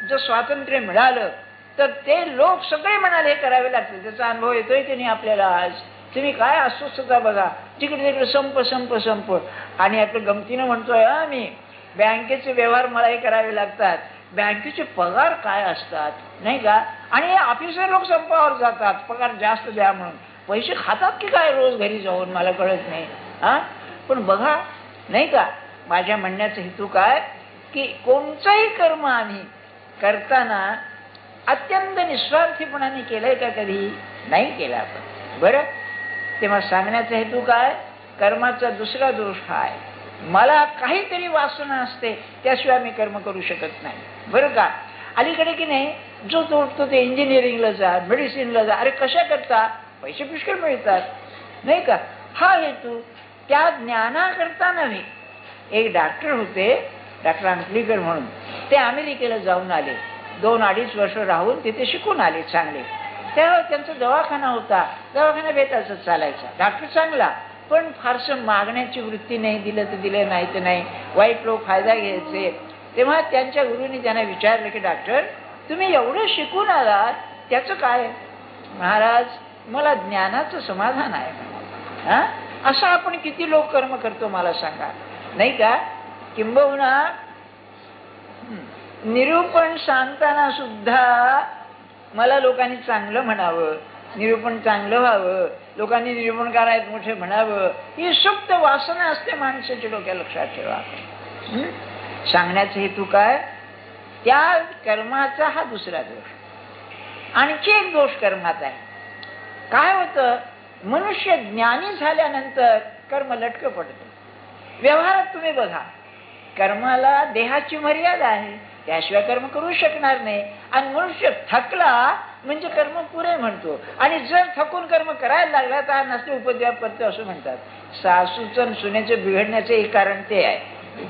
जर स्वातंत्र्य मिळालं तर ते लोक सगळे म्हणाले हे करावे लागतील. त्याचा अनुभव येतोय की नाही आपल्याला आज. तुम्ही काय अस्वस्थता बघा, तिकडे तिकडे संप संप संप. आणि आपलं गमतीनं म्हणतोय आम्ही बँकेचे व्यवहार मला हे करावे लागतात. बँकेचे पगार काय असतात नाही का. आणि हे ऑफिसर लोक संपावर जातात पगार जास्त द्या म्हणून. पैसे खातात की काय रोज घरी जाऊन मला कळत नाही. पण बघा नाही का माझ्या म्हणण्याचा हेतू काय की कोणताही कर्म आम्ही करताना अत्यंत निस्वार्थीपणाने केलंय का? कधी नाही केलं आपण. बरं तेव्हा सांगण्याचा हेतू काय, कर्माचा दुसरा दोष हा आहे, मला काहीतरी वासना असते त्याशिवाय मी कर्म करू शकत नाही. बरं का. अलीकडे की नाही जो तोडतो ते इंजिनिअरिंगला जा, मेडिसिनला जा. अरे कशा करता? पैसे पुष्कळ मिळतात नाही का. हा हेतू त्या ज्ञानाकरता नव्हे. एक डॉक्टर होते, डॉक्टर अंकलीकर म्हणून, ते अमेरिकेला जाऊन आले. 2-2.5 वर्ष राहून तिथे शिकून आले चांगले. तेव्हा त्यांचा दवाखाना होता, दवाखाना बेताचं चालायचा. डॉक्टर चांगला पण फारसं मागण्याची वृत्ती नाही. दिलं तर दिलं, नाही तर नाही. वाईट लोक फायदा घ्यायचे. तेव्हा त्यांच्या गुरुनी त्यांना विचारलं की डॉक्टर तुम्ही एवढं शिकून आलात त्याचं काय? महाराज मला ज्ञानाचं समाधान आहे. असं आपण किती लोक कर्म करतो मला सांगा नाही का. किंबहुना निरूपण सांगताना सुद्धा मला लोकांनी चांगलं म्हणावं, निरूपण चांगलं व्हावं, लोकांनी निरूपण करायचं मोठे म्हणावं, ही सुप्त वासना असते माणसाच्या डोक्यात. लक्षात ठेवा. सांगण्याचा हेतू काय, त्या कर्माचा हा दुसरा दोष. आणखी एक दोष कर्मात आहे. काय होतं, मनुष्य ज्ञानी झाल्यानंतर कर्म लटकं पडतं. व्यवहारात तुम्ही बघा, कर्माला देहाची मर्यादा आहे, त्याशिवाय कर्म करू शकणार नाही. आणि मनुष्य थकला म्हणजे कर्म पुरे म्हणतो. आणि जर थकून कर्म करायला लागला तर नसले उपद्व्याप करतो असं म्हणतात. सासूचं सुनेचं बिघडण्याचं एक कारण ते आहे.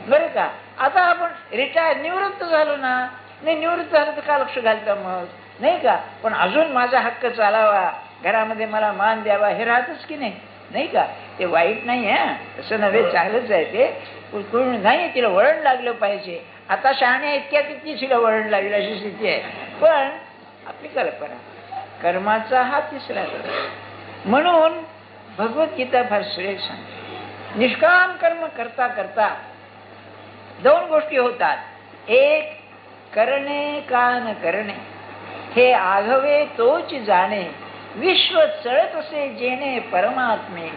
बरं का. आता आपण रिटायर निवृत्त झालो ना, नाही निवृत्त झालं तर का लक्ष घालतं मग नाही का. पण अजून माझा हक्क चालावा, घरामध्ये मला मान द्यावा, हे राहतच की नाही नाही का. ते वाईट नाही आहे, तसं नव्हे, चांगलंच आहे ते. कोण नाही, तिला वळण लागलं पाहिजे. आता शहाण्या इतक्या किती तिला वळण लागेल अशी स्थिती आहे. पण आपली कल्पना कर्माचा हा तिसरा दोष. म्हणून भगवद्गीता फार सुरेख सांगते, निष्काम कर्म करता करता 2 गोष्टी होतात. एक, करणे का न करणे हे आघवे तोच जाणे, विश्व चळत असे जेणे परमात्मे.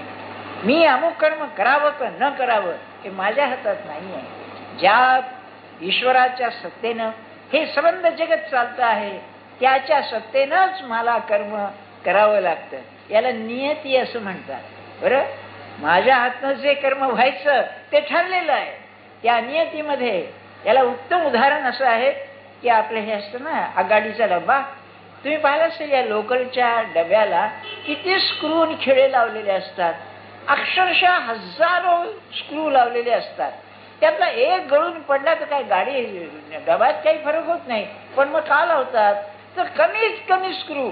मी अमुक कर्म करावं का न करावं हे माझ्या हातात नाही आहे. ज्या ईश्वराच्या सत्तेनं हे संबंध जगत चालतं आहे त्याच्या सत्तेनंच मला कर्म करावं लागतं. याला नियती असं म्हणतात. बरं, माझ्या हातनं जे कर्म व्हायचं ते ठरलेलं आहे. त्या नियतीमध्ये याला उत्तम उदाहरण असं आहे की आपलं हे असतं ना आघाडीचा डबा. तुम्ही पाहिलं असेल या लोकलच्या डब्याला किती स्क्रू खिळे लावलेले असतात. अक्षरशः हजारो स्क्रू लावलेले असतात. त्यातला एक गळून पडला तर काय गाडी डब्यात काही फरक होत नाही. पण मग का लावतात तर कमीत कमी स्क्रू,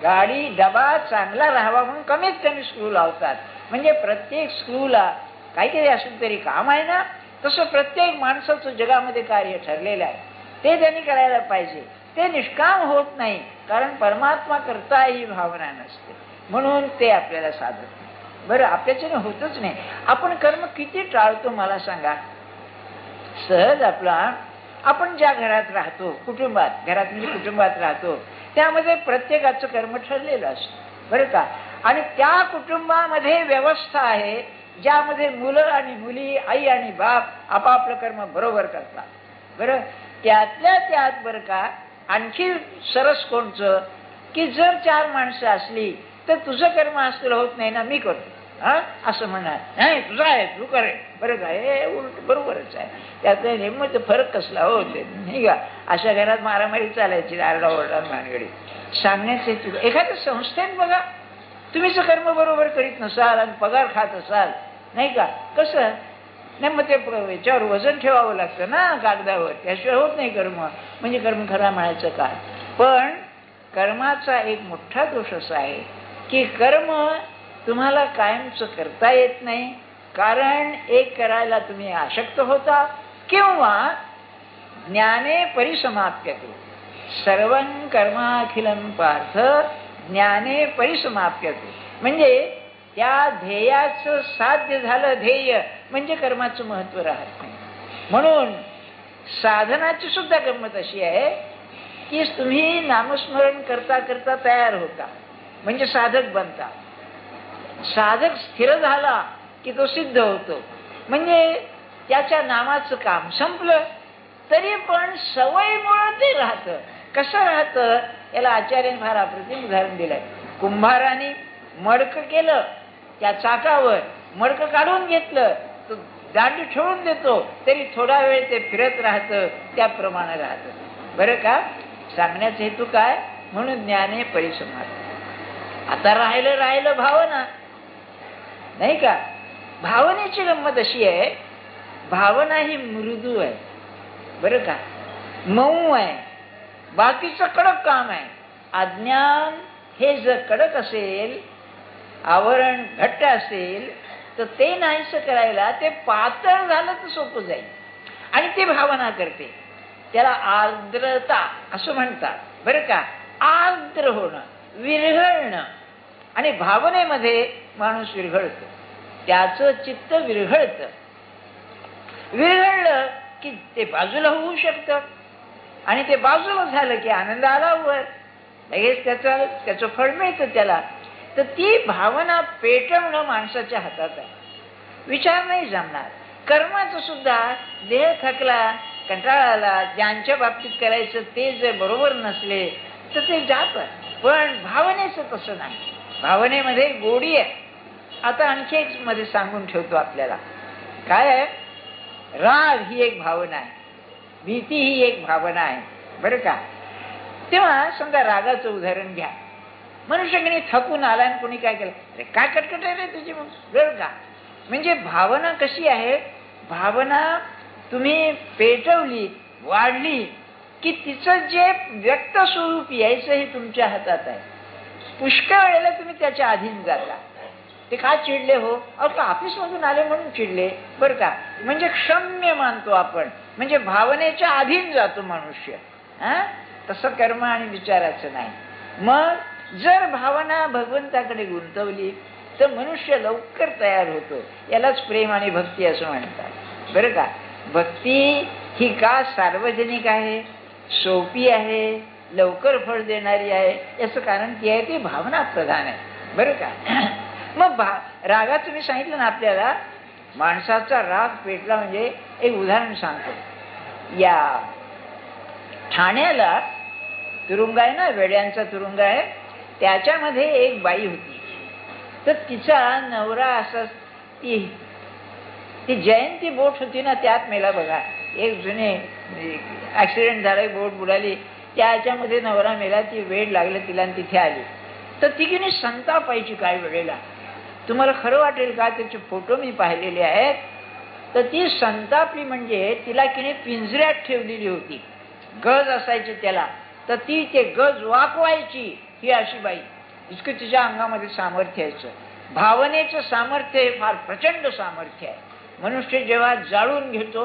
गाडी डबा चांगला राहावा म्हणून कमीत कमी स्क्रू लावतात. म्हणजे प्रत्येक स्क्रूला काहीतरी असेल तरी काम आहे ना. तसं प्रत्येक माणसाचं जगामध्ये कार्य ठरलेलं आहे, ते त्यांनी करायला पाहिजे. ते निष्काम होत नाही कारण परमात्मा करता ही भावना नसते, म्हणून ते आपल्याला साधत नाही. बरं, आपल्याच्याने होतच नाही. आपण कर्म किती टाळतो मला सांगा. सहज आपला आपण ज्या घरात राहतो, कुटुंबात, घरात म्हणजे कुटुंबात राहतो, त्यामध्ये प्रत्येकाचं कर्म ठरलेलं असतं बरं का. आणि त्या कुटुंबामध्ये व्यवस्था आहे ज्यामध्ये मुलं आणि मुली, आई आणि बाप आपापलं कर्म बरोबर करतात बरं. त्यातल्या त्यात बरं का आणखी सरस कोणचं की जर 4 माणसं असली तर तुझं कर्म असलेलं होत नाही ना, मी करतो असं म्हणणार नाही, तुझं आहे तू करे बरं का. हे उलट बरोबरच आहे. त्यातल्या नेमकं फरक कसला होते नाही का. अशा घरात मारामारी चालायची, आरडाओरडा भानगडी. सांगण्याचे एखाद्या संस्थेत बघा, तुम्ही जर कर्म बरोबर करीत नसाल आणि पगार खात असाल नाही का, कसं नाही मग ते याच्यावर वजन ठेवावं लागतं ना कागदावर, त्याशिवाय होत नाही कर्म. म्हणजे कर्म खरा म्हणायचं काय. पण कर्माचा एक मोठा दोष असा आहे की कर्म तुम्हाला कायमचं करता येत नाही, कारण एक करायला तुम्ही आशक्त होता किंवा ज्ञाने परिसमाप्यते. सर्वं कर्माखिलं पार्थ ज्ञाने परिसमाप्यते. म्हणजे त्या ध्येयाचं साध्य झालं, ध्येय म्हणजे कर्माचं महत्व राहत नाही. म्हणून साधनाची सुद्धा गंमत अशी आहे की तुम्ही नामस्मरण करता करता तयार होता म्हणजे साधक बनता. साधक स्थिर झाला की तो सिद्ध होतो, म्हणजे त्याच्या नामाचं काम संपलं. तरी पण सवयीमुळे ते राहतं. कसं राहतं याला आचार्याने फार अप्रतिम उदाहरण दिलंय. कुंभाराने मडकं केलं, त्या चाकावर मडकं काढून घेतलं, तो दांडी ठेवून देतो, तरी थोडा वेळ ते फिरत राहतं, त्याप्रमाणे राहतं बरं का. सांगण्याचा हेतू काय, म्हणून ज्ञाने परिसमाप्ती. आता राहिलं भावना नाही का. भावनेची गंमत अशी आहे, भावना ही मृदू आहे बरं का, मऊ आहे, बाकीचं कडक काम आहे. अज्ञान हे जर कडक असेल, आवरण घट्ट असेल, तर ते नाहीसं करायला ते पातळ झालं तर सोपं जाईल. आणि ते भावना करते, त्याला आर्द्रता असं म्हणतात बरं का. आर्द्र होणं, विरघळणं. आणि भावनेमध्ये माणूस विरघळतो, त्याचं चित्त विरघळतं. विरघळलं की ते बाजूला होऊ शकतं, आणि ते बाजूला झालं की आनंद आला वर, लगेच त्याचं फळ मिळतं त्याला. तर ती भावना पेटवणं माणसाच्या हातात आहे. विचार नाही जमणार. कर्माचं सुद्धा देह थकला, कंटाळा आला, ज्यांच्या बाबतीत करायचं ते जर बरोबर नसले तर ते जातं. पण भावनेचं तसं नाही. भावनेमध्ये गोडी आहे. आता आणखी एक मध्ये सांगून ठेवतो आपल्याला, काय आहे, राग ही एक भावना आहे, भीती ही एक भावना आहे बरं का. तेव्हा समजा रागाचं उदाहरण घ्या. मनुष्याने थकून आला आणि कोणी काय केलं, अरे काय कटकट आहे रे तुझी बरं का. म्हणजे भावना कशी आहे, भावना तुम्ही पेटवली, वाढली की तिचं जे व्यक्त स्वरूप यायचं हे तुमच्या हातात आहे. पुष्कळ वेळेला तुम्ही त्याच्या अधीन जाता. ते का चिडले हो, अहो ऑफिसमधून आले म्हणून चिडले बरं का. म्हणजे क्षम्य मानतो आपण, म्हणजे भावनेच्या अधीन जातो मनुष्य. तसं कर्म आणि विचाराचं नाही. मग जर भावना भगवंताकडे गुंतवली तर मनुष्य लवकर तयार होतो. यालाच प्रेम आणि भक्ती असं म्हणतात बरं का. भक्ती ही का सार्वजनिक आहे, सोपी आहे, लवकर फळ देणारी आहे, याचं कारण ती आहे ती भावना प्रधान आहे बरं का. मग रागाचं मी सांगितलं ना आपल्याला, माणसाचा राग पेटला म्हणजे एक उदाहरण सांगतो. या ठाण्याला तुरुंग आहे ना, वेड्यांचा तुरुंग आहे, त्याच्यामध्ये एक बाई होती. तर तिचा नवरा असं, ती जयंती बोट होती ना त्यात मेला बघा. एक जुने ऍक्सिडेंट झाला, बोट बुडाली, त्याच्यामध्ये नवरा मेला. ती वेड लागलं तिला आणि तिथे आली. तर ती की नाही संतापायची काय वेळेला. तुम्हाला खरं वाटेल का, त्याचे फोटो मी पाहिलेले आहेत. तर ती संतापली म्हणजे तिला की नाही पिंजऱ्यात ठेवलेली होती, गज असायची त्याला. तर ती ते गज वाकवायची. ही अशी बाई, इतकं तिच्या अंगामध्ये सामर्थ्य यायचं. भावनेचं सामर्थ्य हे फार प्रचंड सामर्थ्य आहे. मनुष्य जेव्हा जाळून घेतो,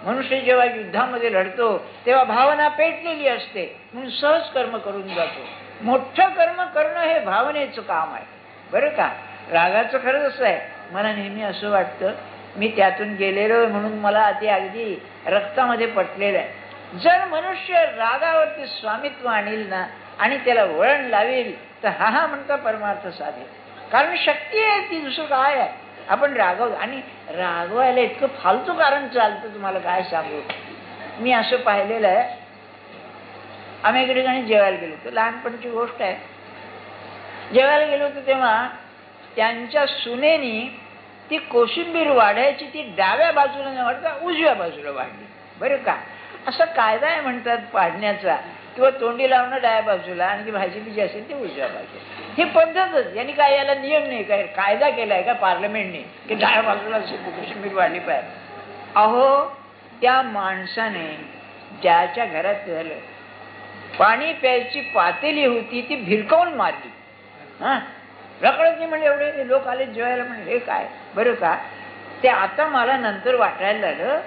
मनुष्य जेव्हा युद्धामध्ये लढतो, तेव्हा भावना पेटलेली असते, म्हणून सहज कर्म करून जातो. मोठं कर्म करणं हे भावनेचं काम आहे बरं का. रागाचं खरंच असं आहे. मला नेहमी असं वाटतं मी त्यातून गेलेलो म्हणून मला ते अगदी रक्तामध्ये पटलेलं आहे. जर मनुष्य रागावरती स्वामित्व आणील ना आणि त्याला वळण लावेल तर हा म्हणता परमार्थ साधेल. कारण शक्ती आहे ती, दुसरं काय आहे. आपण रागव आणि रागवायला इतकं फालतू कारण चालतं, तुम्हाला काय सांगू. मी असं पाहिलेलं आहे. आम्ही एके ठिकाणी जेवायला गेलो होतो, लहानपणची गोष्ट आहे. जेवायला गेलो होतो तेव्हा त्यांच्या सुनेनी ती कोशिंबीर वाढायची, ती डाव्या बाजूला न वाढता उजव्या बाजूला वाढली. बरं का, असा कायदा आहे म्हणतात पाडण्याचा, किंवा तोंडी लावणं डाव्या बाजूला आणि भाजी जी असेल ती उजव्या बाजूला. ही पद्धतच. यांनी काय याला नियम नाही, काय कायदा केलाय का पार्लमेंटने की डाव्या बाजूला कोशिंबीर वाढली पाहिजे. अहो, त्या माणसाने ज्याच्या घरात झालं पाणी प्यायची पातेली होती ती भिरकावून मारली. रकडत नाही म्हणजे एवढे लोक आले जेवायला, म्हणजे हे काय. बरं का, ते आता मला नंतर वाटायला लागलं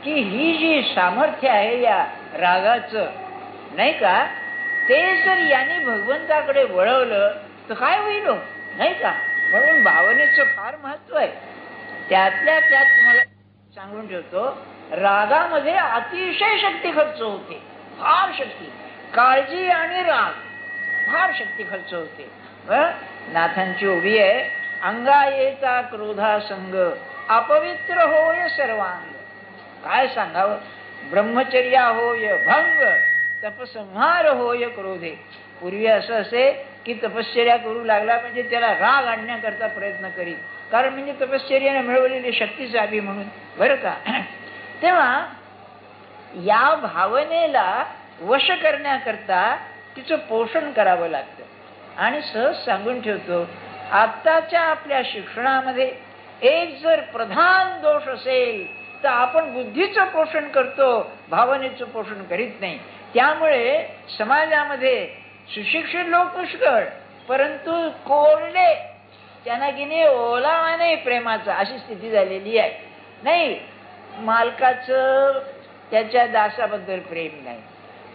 की ही जी सामर्थ्य आहे या रागाचं, नाही का, ते जर यांनी भगवंताकडे वळवलं तर काय होईल नाही का. म्हणून भावनेचं फार महत्व आहे. त्यातल्या त्यात तुम्हाला सांगून ठेवतो, रागामध्ये अतिशय शक्ती खर्च होते, फार शक्ती. काळजी आणि राग फार शक्ती खर्च होते. नाथांची ओवी आहे, अंगा येता क्रोधा संग अपवित्र होय सर्वांग. काय सांगावं. ब्रह्मचर्या होय भंग तपसंहार होय क्रोधे. पूर्वी असं असे की तपश्चर्या करू लागला म्हणजे त्याला राग आणण्याकरता प्रयत्न करीत, कारण म्हणजे तपश्चर्याने मिळवलेली शक्ती जावी म्हणून. बरं का, तेव्हा या भावनेला वश करण्याकरता तिचं पोषण करावं लागतं. आणि सहज सांगून ठेवतो, आत्ताच्या आपल्या शिक्षणामध्ये एक जर प्रधान दोष असेल तर आपण बुद्धीचं पोषण करतो, भावनेचं पोषण करीत नाही. त्यामुळे समाजामध्ये सुशिक्षित लोक पुष्कळ, परंतु कोरडे, त्यांना की नाही ओलावा नाही प्रेमाचा, अशी स्थिती झालेली आहे. नाही, मालकाचं त्याच्या दासाबद्दल प्रेम नाही,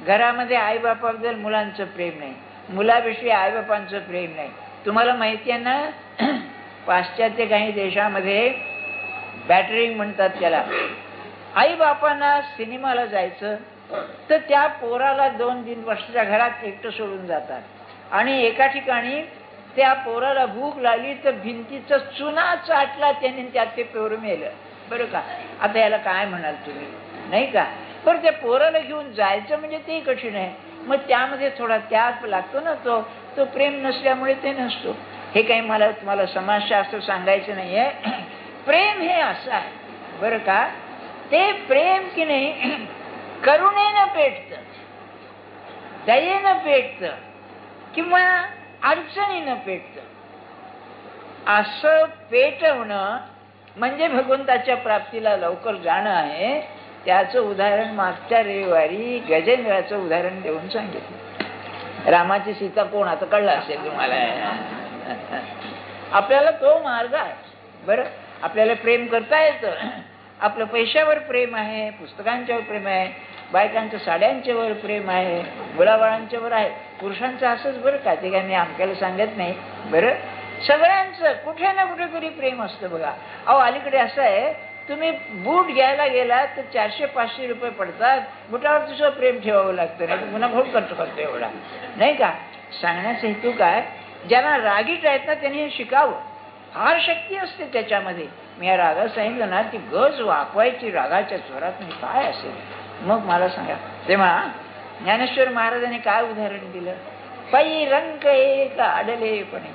घरामध्ये आईबापाबद्दल मुलांचं प्रेम नाही, मुलाविषयी आईबापांचं प्रेम नाही. तुम्हाला माहिती आहे ना, पाश्चात्य काही देशामध्ये बॅटरिंग म्हणतात त्याला. आईबापांना सिनेमाला जायचं तर त्या पोराला 2-3 वर्षाच्या घरात एकटं सोडून जातात, आणि एका ठिकाणी त्या पोराला भूक लागली तर भिंतीचा चुना चाटला त्याने, त्यात ते पोर मेलं. बरं का, आता याला काय म्हणाल तुम्ही, नाही का. पण त्या पोराला घेऊन जायचं म्हणजे ते कठीण आहे. मग त्यामध्ये थोडा त्याग लागतो ना, तो प्रेम नसल्यामुळे ते नसतो. हे काही मला तुम्हाला समाजशास्त्र सांगायचं नाहीये. प्रेम हे असं आहे बरं का, ते प्रेम की नाही करुणेनं पेटतं, दयेनं पेटतं, किंवा अडचणीनं पेटतं. असं पेटवणं म्हणजे भगवंताच्या प्राप्तीला लवकर जाणं आहे. त्याचं उदाहरण मागच्या रविवारी गजेंद्राचं उदाहरण देऊन सांगितलं. रामाची सीता कोण आता कळलं असेल तुम्हाला. आपल्याला तो मार्ग आहे. बरं, आपल्याला प्रेम करता येतं. आपलं पैशावर प्रेम आहे, पुस्तकांच्यावर प्रेम आहे, बायकांच्या साड्यांच्यावर प्रेम आहे, मुलाबाळांच्यावर आहे. पुरुषांचं असंच बरं का, ते काय मी आमच्याला सांगत नाही. बरं, सगळ्यांचं कुठे ना कुठेतरी प्रेम असतं बघा. अहो, अलीकडे असं आहे, तुम्ही बूट घ्यायला गेला तर 400-500 रुपये पडतात. बुटावर तुझं प्रेम ठेवावं लागतं, नाही तर पुन्हा भोग करतो एवढा, नाही का. सांगण्याचा हेतू काय, ज्यांना रागीट आहेत ना त्यांनी हे शिकावं. फार शक्ती असते त्याच्यामध्ये. मी या रागात सांगितलं ना, ती गज वाकवायची रागाच्या स्वरात, मी काय असेल. मग मला सांगा, तेव्हा ज्ञानेश्वर महाराजांनी काय उदाहरण दिलं. पै रंक एक आडलेपणे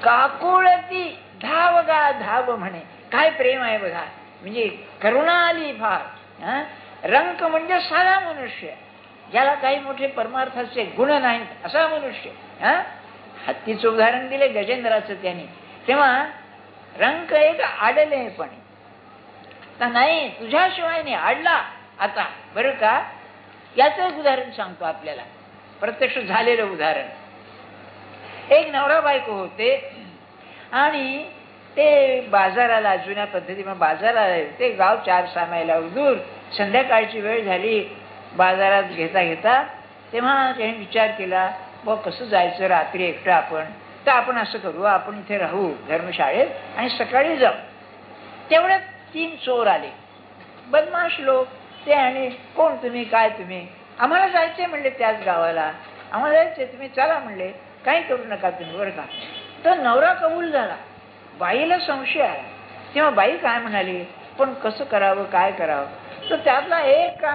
काकुळती धावगा धाव म्हणे. काय प्रेम आहे बघा, म्हणजे करुणा आली फार. रंक म्हणजे साधा मनुष्य, ज्याला काही मोठे परमार्थाचे गुण नाहीत असा मनुष्य. हत्तीचं उदाहरण दिले गजेंद्राचं त्यांनी. तेव्हा रंक एक आडलेपणे तर नाही, तुझ्याशिवाय नाही आडला आता. बरं का, याचं एक उदाहरण सांगतो आपल्याला, प्रत्यक्ष झालेलं उदाहरण. एक नवरा बायको होते आणि ते बाजाराला, जुन्या पद्धतीने बाजाराला, ते गाव 4-6 मैलावर दूर. संध्याकाळची वेळ झाली, बाजारात घेता घेता तेव्हा त्याने विचार केला, ब कसं जायचं रात्री एकटं आपण, तर आपण असं करू, आपण इथे राहू धर्मशाळेत आणि सकाळी जाऊ. तेवढ्यात 3 चोर आले, बदमाश लोक. ते आणि कोण तुम्ही, काय तुम्ही, आम्हाला जायचंय म्हणले त्याच गावाला, आम्हाला जायचंय, तुम्ही चला म्हणले, काही करू नका तुम्ही बरं का. तर नवरा कबूल झाला. बाईला संशय आला. तेव्हा बाई काय म्हणाली, पण कसं करावं, काय करावं. तर त्यातला एक